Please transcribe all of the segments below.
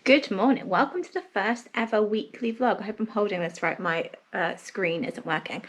Good morning, welcome to the first ever weekly vlog. I hope I'm holding this right, my screen isn't working.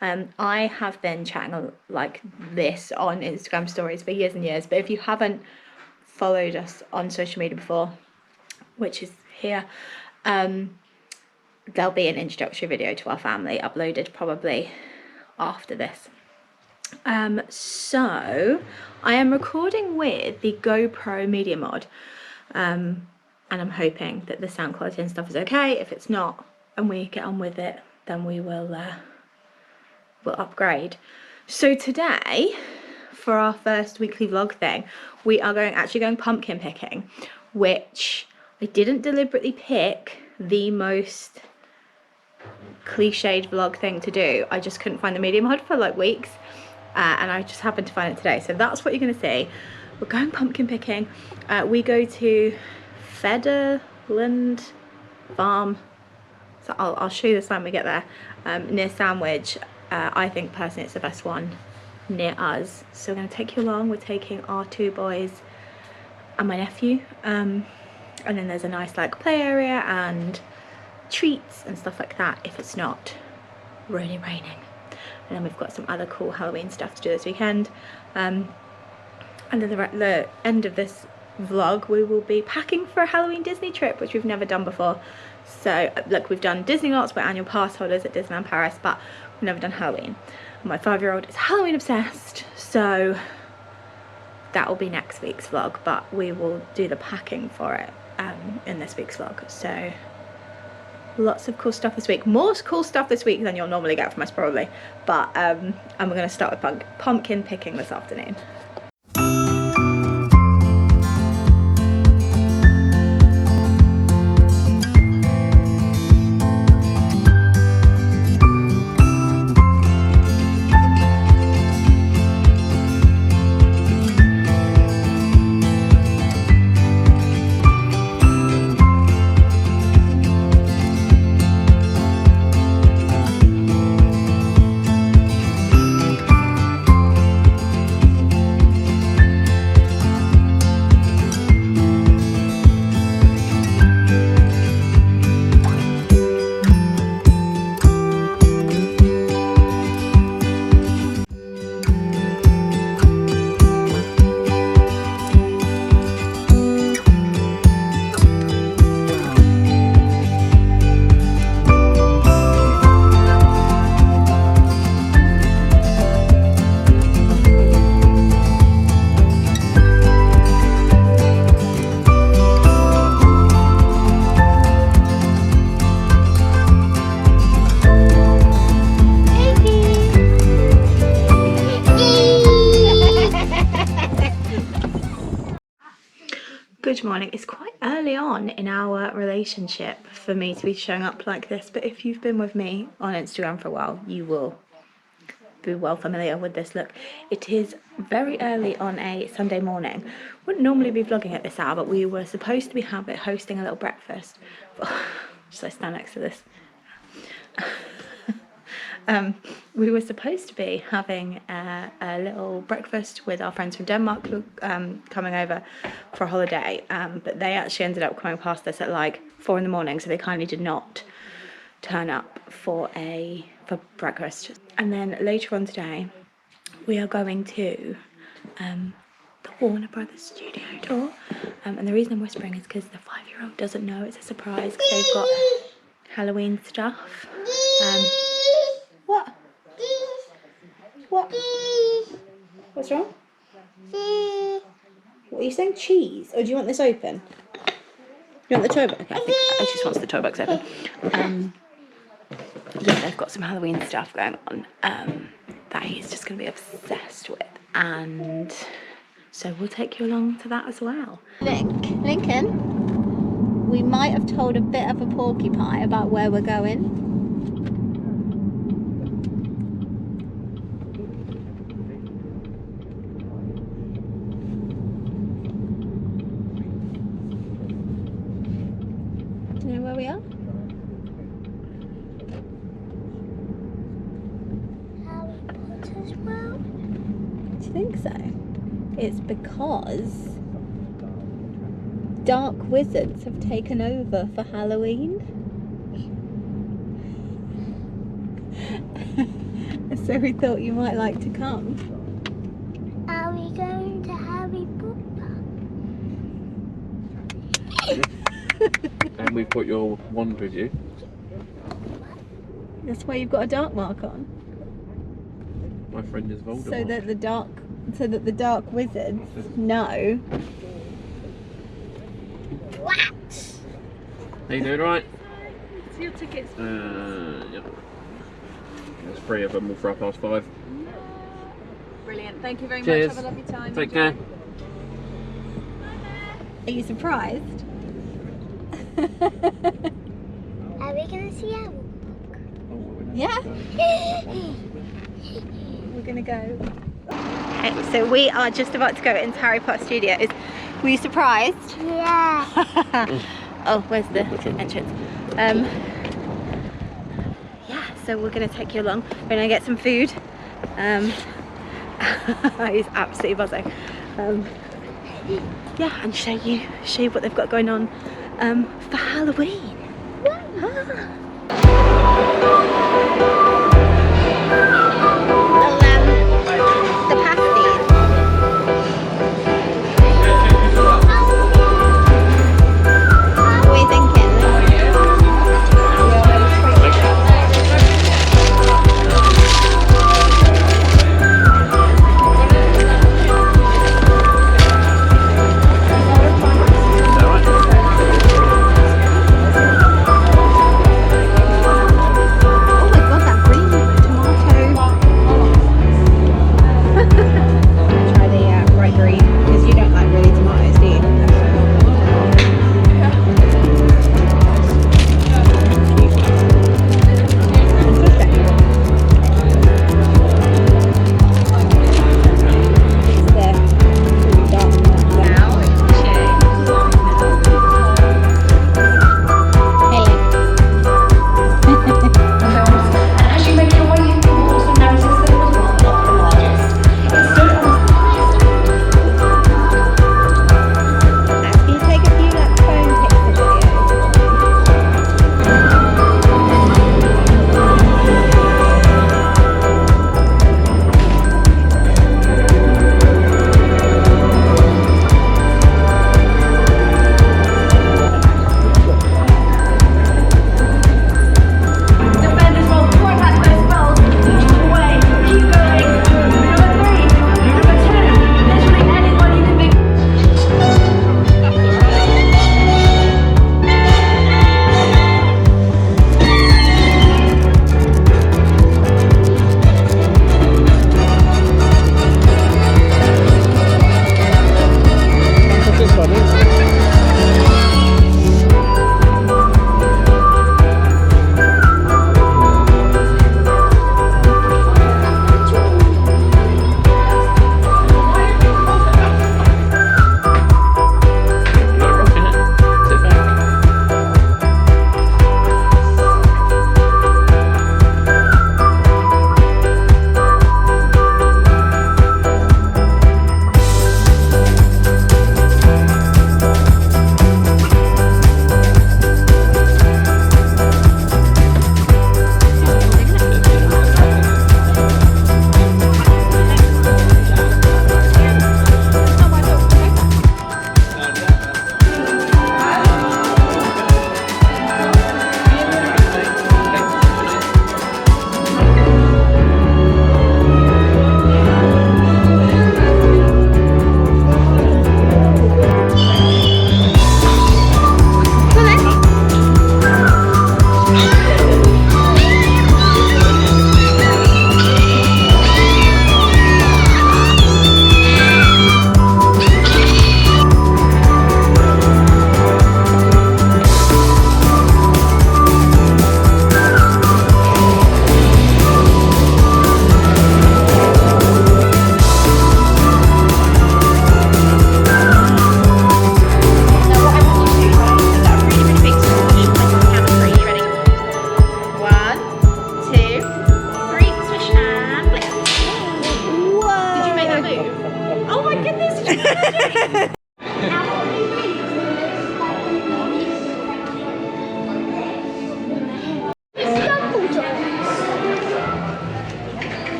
I have been chatting like this on Instagram stories for years and years, but if you haven't followed us on social media before, which is here, there'll be an introductory video to our family uploaded probably after this. So I am recording with the GoPro Media Mod. And I'm hoping that the sound quality and stuff is okay. If it's not and we get on with it, then we will we'll upgrade. So today, for our first weekly vlog thing, we are actually going pumpkin picking, which I didn't deliberately pick the most cliched vlog thing to do. I just couldn't find the media mod for like weeks, and I just happened to find it today. So that's what you're going to see. We're going pumpkin picking. We go to Federland Farm, so I'll show you the sign when we get there, near Sandwich. I think personally it's the best one near us, so we're going to take you along. We're taking our two boys and my nephew, and then there's a nice like play area and treats and stuff like that if it's not really raining. And then we've got some other cool Halloween stuff to do this weekend, and then the end of this vlog we will be packing for a Halloween Disney trip, which we've never done before. So look, we've done Disney lots, we're annual pass holders at Disneyland Paris, but we've never done Halloween. My 5-year-old is Halloween obsessed, so that will be next week's vlog, but we will do the packing for it in this week's vlog. So lots of cool stuff this week, more cool stuff this week than you'll normally get from us probably, but I'm going to start with pumpkin picking this afternoon. Good morning. It's quite early on in our relationship for me to be showing up like this, but if you've been with me on Instagram for a while, you will be well familiar with this look. It is very early on a Sunday morning. Wouldn't normally be vlogging at this hour, but we were supposed to be hosting a little breakfast. Should I stand next to this? We were supposed to be having a little breakfast with our friends from Denmark who coming over for a holiday, but they actually ended up coming past us at like 4 in the morning, so they kindly did not turn up for breakfast. And then later on today we are going to the Warner Brothers studio tour, and the reason I'm whispering is because the 5-year-old doesn't know it's a surprise because they've got Halloween stuff. What? What? What's wrong? What are you saying? Cheese? Or do you want this open? You want the toy box? Okay, I think she just wants the toy box open. Yeah, they've got some Halloween stuff going on that he's just going to be obsessed with, and so we'll take you along to that as well. Lincoln, we might have told a bit of a porcupine about where we're going. Do you know where we are? Harry Potter's world? Do you think so? It's because dark wizards have taken over for Halloween. So we thought you might like to come. Are we going to Harry Potter? And we've got your wand with you. That's why you've got a dark mark on. My friend is Voldemort. So that the dark wizards know. What? Are you doing right? So your tickets. Yep. There's 3 of them all for 5:30. Brilliant. Thank you very Cheers. much. Have a lovely time. Take Enjoy. care. Are you surprised? Are we going to see Harry? Yeah. We're gonna go. Okay, so we are just about to go into Harry Potter Studios. Were you surprised? Yeah. Oh, where's the entrance? Yeah, so we're gonna take you along. We're gonna get some food. He's absolutely buzzing. Yeah, and show you what they've got going on for Halloween. The pasties. What are you thinking? Oh my god, that green tomato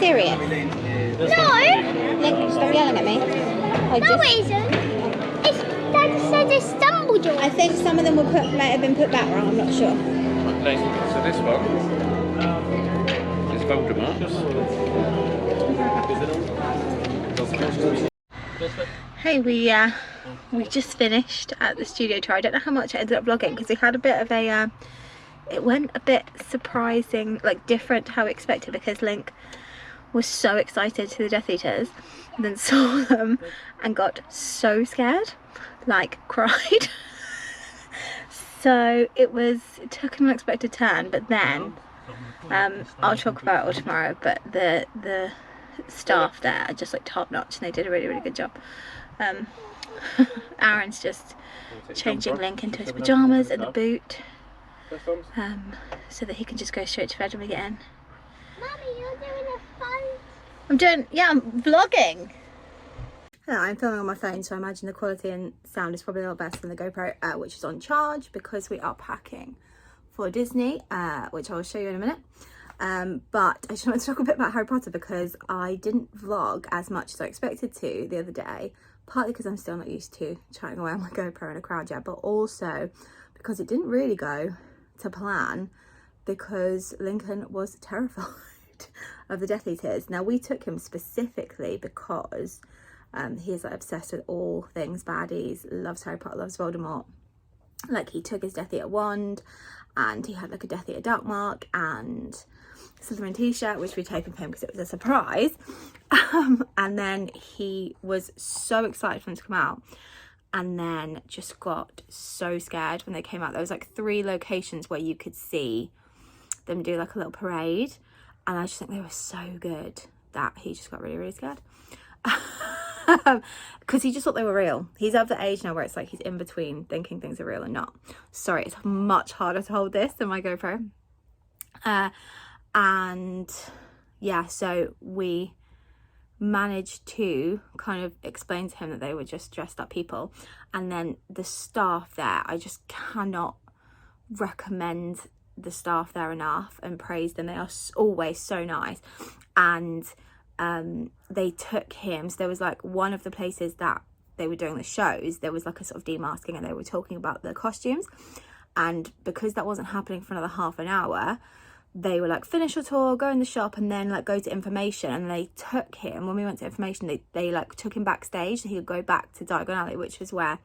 Period. No! Link, stop yelling at me. No, it isn't. It's, Dad said it's Dumbledore. I think some of them might have been put back wrong, I'm not sure. Right, so this one is Voldemort's. Hey, we just finished at the studio tour. I don't know how much I ended up vlogging because we had a bit of a it went a bit surprising, like different to how we expected, because Link was so excited to the Death Eaters and then saw them and got so scared, like cried. So it took an unexpected turn, but then I'll talk about it all tomorrow, but the staff there are just like top notch and they did a really good job. Aaron's just changing Link into his pyjamas and the boot, so that he can just go straight to bed when we get in. Mummy, you're doing a phone. I'm vlogging. Hello, I'm filming on my phone, so I imagine the quality and sound is probably a lot better than the GoPro, which is on charge because we are packing for Disney, which I will show you in a minute. But I just wanted to talk a bit about Harry Potter because I didn't vlog as much as I expected to the other day, partly because I'm still not used to chatting away on my GoPro in a crowd yet, but also because it didn't really go to plan because Lincoln was terrified of the Death Eaters. Now, we took him specifically because he is like obsessed with all things baddies, loves Harry Potter, loves Voldemort. Like, he took his Death Eater wand and he had like a Death Eater dark mark and Slytherin t-shirt, which we'd taken for him because it was a surprise. And then he was so excited for them to come out, and then just got so scared when they came out. There was like 3 locations where you could see them do like a little parade, and I just think they were so good that he just got really scared. Because he just thought they were real. He's of the age now where it's like he's in between thinking things are real and not. Sorry, it's much harder to hold this than my GoPro. And yeah, so we managed to kind of explain to him that they were just dressed up people. And then the staff there, I just cannot recommend the staff there enough and praise them. They are always so nice. And they took him, so there was like one of the places that they were doing the shows, there was like a sort of demasking and they were talking about the costumes, and because that wasn't happening for another half an hour, they were like, finish your tour, go in the shop, and then like go to information. And they took him, when we went to information, they like took him backstage so he could go back to Diagon Alley, which is where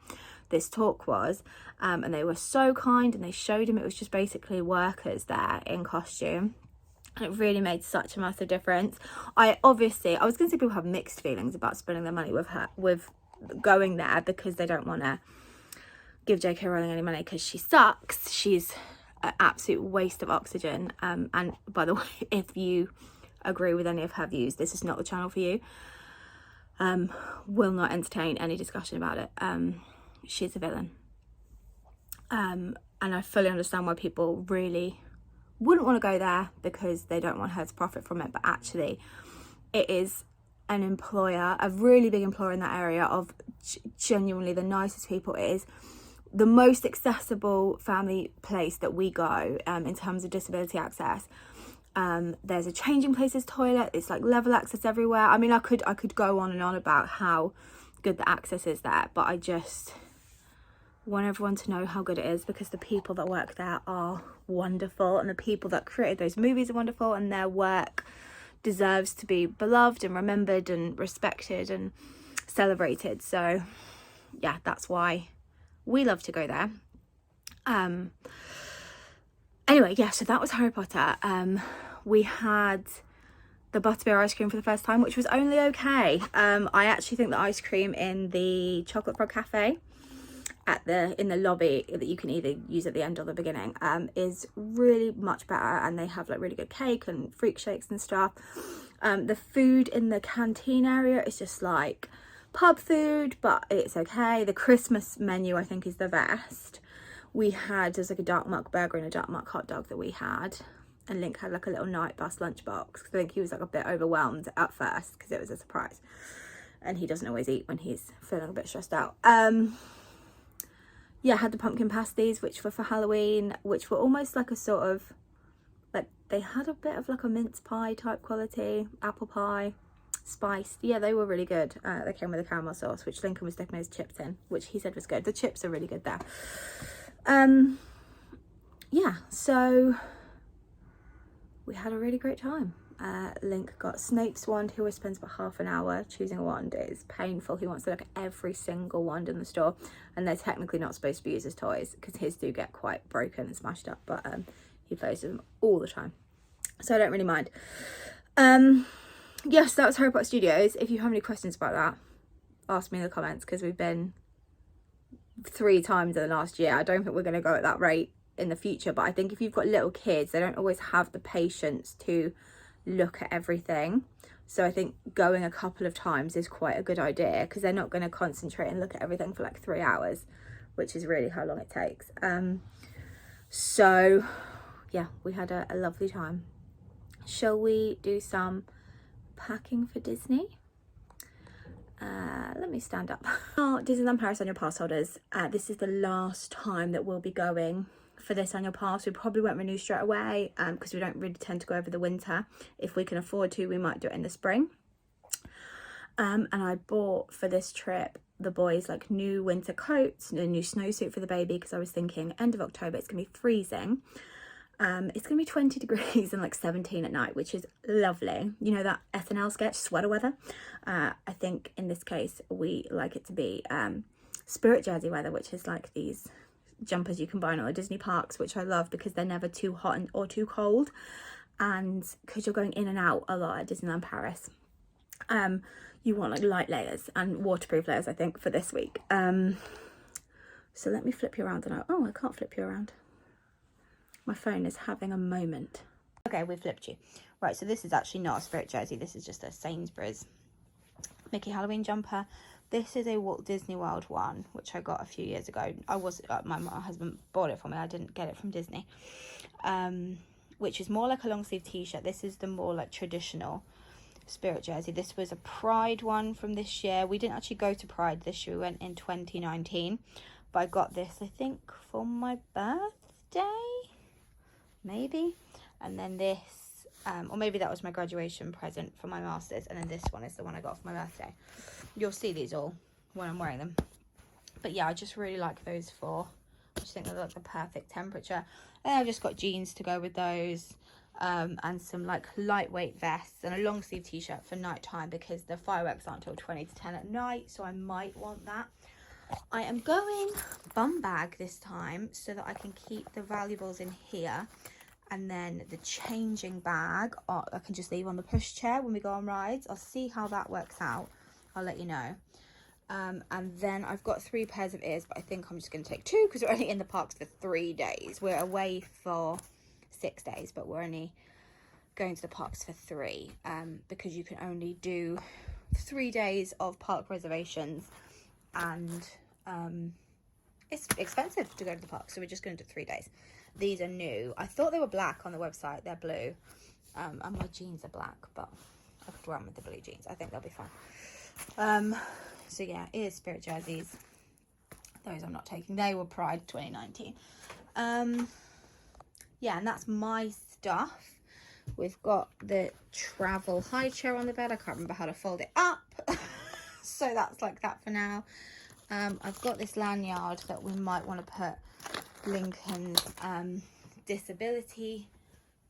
this talk was, and they were so kind and they showed him it was just basically workers there in costume. And it really made such a massive difference. I was going to say people have mixed feelings about spending their money with going there because they don't want to give J.K. Rowling any money because she sucks. She's an absolute waste of oxygen. And by the way, if you agree with any of her views, this is not the channel for you. Will not entertain any discussion about it. She's a villain. And I fully understand why people really wouldn't want to go there because they don't want her to profit from it, but actually it is an employer, a really big employer in that area, of genuinely the nicest people. It is the most accessible family place that we go in terms of disability access. There's a changing places toilet, it's like level access everywhere. I mean, I could go on and on about how good the access is there, but I just want everyone to know how good it is because the people that work there are wonderful, and the people that created those movies are wonderful, and their work deserves to be beloved and remembered and respected and celebrated. So yeah, that's why we love to go there. Anyway, yeah, so that was Harry Potter. We had the butterbeer ice cream for the first time, which was only okay. I actually think the ice cream in the Chocolate Frog Cafe in the lobby that you can either use at the end or the beginning is really much better, and they have like really good cake and fruit shakes and stuff. The food in the canteen area is just like pub food, but it's okay. The Christmas menu I think is the best. There's like a dark muck burger and a dark muck hot dog that we had, and Link had like a little night bus lunchbox. I think he was like a bit overwhelmed at first because it was a surprise, and he doesn't always eat when he's feeling a bit stressed out. Yeah, I had the pumpkin pasties, which were for Halloween, which were almost like a sort of, like, They had a bit of like a mince pie type quality, apple pie, spiced. Yeah, they were really good. They came with a caramel sauce, which Lincoln was sticking his chips in, which he said was good. The chips are really good there. Yeah, so we had a really great time. Link got Snape's wand. He always spends about half an hour choosing a wand. It is painful. He wants to look at every single wand in the store, and they're technically not supposed to be used as toys because his do get quite broken and smashed up, but he plays with them all the time, so I don't really mind. Yes, that was Harry Potter Studios. If you have any questions about that, ask me in the comments, because we've been 3 times in the last year. I don't think we're going to go at that rate in the future, but I think if you've got little kids, they don't always have the patience to look at everything. So I think going a couple of times is quite a good idea, because they're not going to concentrate and look at everything for like 3 hours, which is really how long it takes. So yeah, we had a lovely time. Shall we do some packing for Disney? Let me stand up. Oh, Disneyland Paris annual pass holders, this is the last time that we'll be going for this annual pass. We probably won't renew straight away because we don't really tend to go over the winter. If we can afford to, we might do it in the spring. And I bought for this trip the boys like new winter coats, a new snowsuit for the baby, because I was thinking end of October it's gonna be freezing. It's gonna be 20 degrees and like 17 at night, which is lovely. You know that SNL sketch, Sweater Weather? I think in this case we like it to be Spirit Jersey weather, which is like these jumpers you can buy in all the Disney parks, which I love because they're never too hot or too cold, and because you're going in and out a lot at Disneyland Paris, you want like light layers and waterproof layers, I think, for this week. So let me flip you around, and oh, I can't flip you around. My phone is having a moment. Okay, we flipped you. Right, so this is actually not a Spirit Jersey. This is just a Sainsbury's Mickey Halloween jumper. This is a Walt Disney World one, which I got a few years ago. My husband bought it for me. I didn't get it from Disney. Which is more like a long sleeve t-shirt. This is the more like traditional Spirit Jersey. This was a Pride one from this year. We didn't actually go to Pride this year. We went in 2019. But I got this, I think, for my birthday, maybe. And then this, or maybe that was my graduation present for my master's. And then this one is the one I got for my birthday. You'll see these all when I'm wearing them. But yeah, I just really like those four. I just think they're like the perfect temperature. And I've just got jeans to go with those. And some like lightweight vests and a long sleeve t-shirt for night time, because the fireworks aren't until 20 to 10 at night. So I might want that. I am going bum bag this time so that I can keep the valuables in here. And then the changing bag, I can just leave on the pushchair when we go on rides. I'll see how that works out. I'll let you know. And then I've got 3 pairs of ears, but I think I'm just going to take 2 because we're only in the parks for 3 days. We're away for 6 days, but we're only going to the parks for 3 because you can only do 3 days of park reservations, and it's expensive to go to the park, so we're just going to do 3 days. These are new. I thought they were black on the website. They're blue. And my jeans are black, but I could run with the blue jeans. I think they'll be fine. So yeah, it is Spirit Jerseys. Those I'm not taking. They were Pride 2019. Yeah, and that's my stuff. We've got the travel high chair on the bed. I can't remember how to fold it up. So that's like that for now. I've got this lanyard that we might want to put Lincoln's disability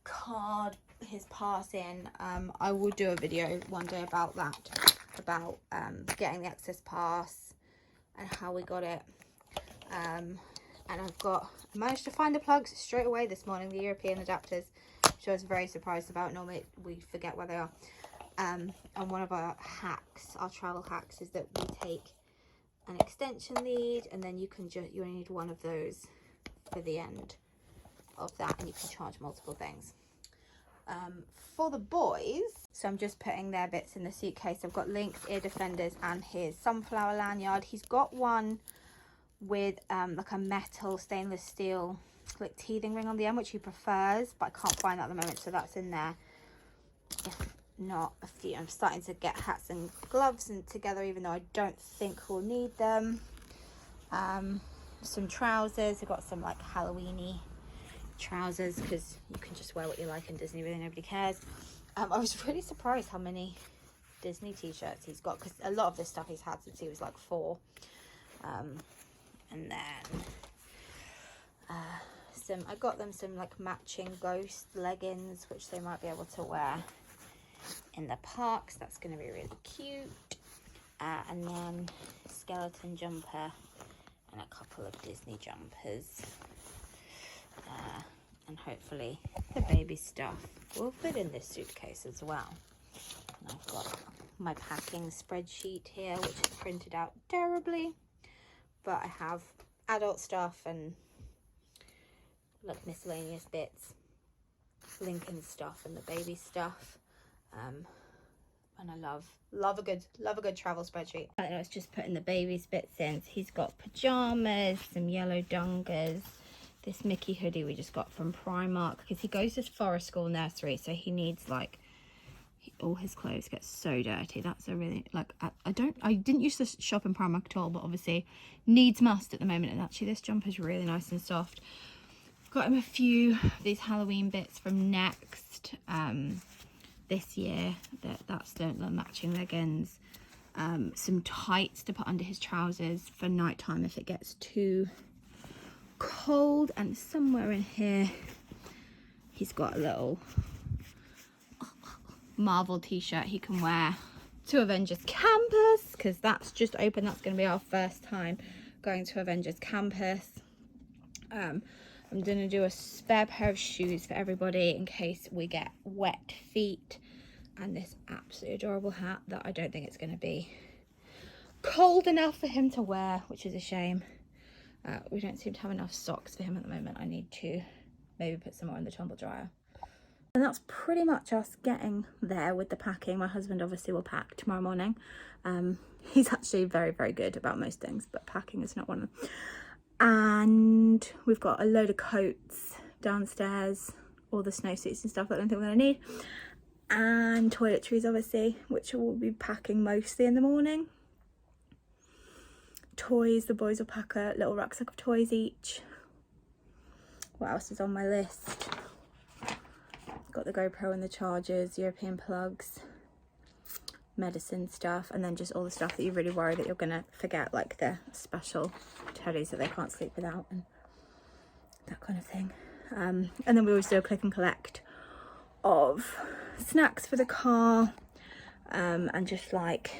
card, his pass in. I will do a video one day about that, about getting the access pass and how we got it. And I managed to find the plugs straight away this morning, the European adapters, which I was very surprised about. Normally we forget where they are. And one of our hacks, our travel hacks, is that we take an extension lead, and then you only need one of those for the end of that, and you can charge multiple things. For the boys, so I'm just putting their bits in the suitcase. I've got Link's ear defenders and his sunflower lanyard. He's got one with like a metal stainless steel like teething ring on the end, which he prefers, but I can't find that at the moment, so that's in there. If not, I'm starting to get hats and gloves and together, even though I don't think we'll need them. Some trousers. I've got some like Halloween-y trousers, because you can just wear what you like in Disney, really, nobody cares. I was really surprised how many Disney t-shirts he's got, because a lot of this stuff he's had since he was like 4. And then I got them some like matching ghost leggings, which they might be able to wear in the parks. That's going to be really cute. And then skeleton jumper and a couple of Disney jumpers. And hopefully the baby stuff will fit in this suitcase as well. And I've got my packing spreadsheet here, which is printed out terribly, but I have adult stuff and like miscellaneous bits, Lincoln stuff and the baby stuff. And I love a good travel spreadsheet. I was just putting the baby's bits in. So he's got pajamas, some yellow dungas, this Mickey hoodie we just got from Primark, because he goes to forest school nursery, so he needs like all his clothes get so dirty. That's a really, like, I didn't used to shop in Primark at all, but obviously needs must at the moment. And actually this jumper is really nice and soft. Got him a few of these Halloween bits from Next this year. That's the matching leggings. Some tights to put under his trousers for nighttime if it gets too cold. And somewhere in here he's got a little Marvel t-shirt he can wear to Avengers Campus, because that's just open. That's going to be our first time going to Avengers Campus. I'm going to do a spare pair of shoes for everybody in case we get wet feet, and this absolutely adorable hat that I don't think it's going to be cold enough for him to wear, which is a shame. We don't seem to have enough socks for him at the moment. I need to maybe put some more in the tumble dryer. And that's pretty much us getting there with the packing. My husband obviously will pack tomorrow morning. He's actually very, very good about most things, but packing is not one of them. And we've got a load of coats downstairs, all the snowsuits and stuff that I don't think we're going to need. And toiletries, obviously, which we'll be packing mostly in the morning. Toys, the boys will pack a little rucksack of toys each. What else is on my list? Got the GoPro and the chargers, European plugs, medicine stuff, and then just all the stuff that you really worry that you're gonna forget, like the special teddies that they can't sleep without and that kind of thing. And then we always do a click and collect of snacks for the car, and just like,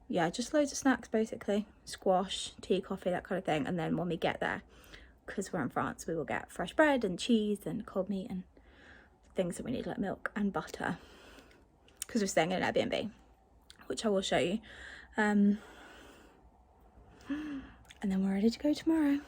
yeah, just loads of snacks basically, squash, tea, coffee, that kind of thing. And then when we get there, because we're in France, we will get fresh bread and cheese and cold meat and things that we need, like milk and butter, because we're staying in an Airbnb, which I will show you. And then we're ready to go tomorrow.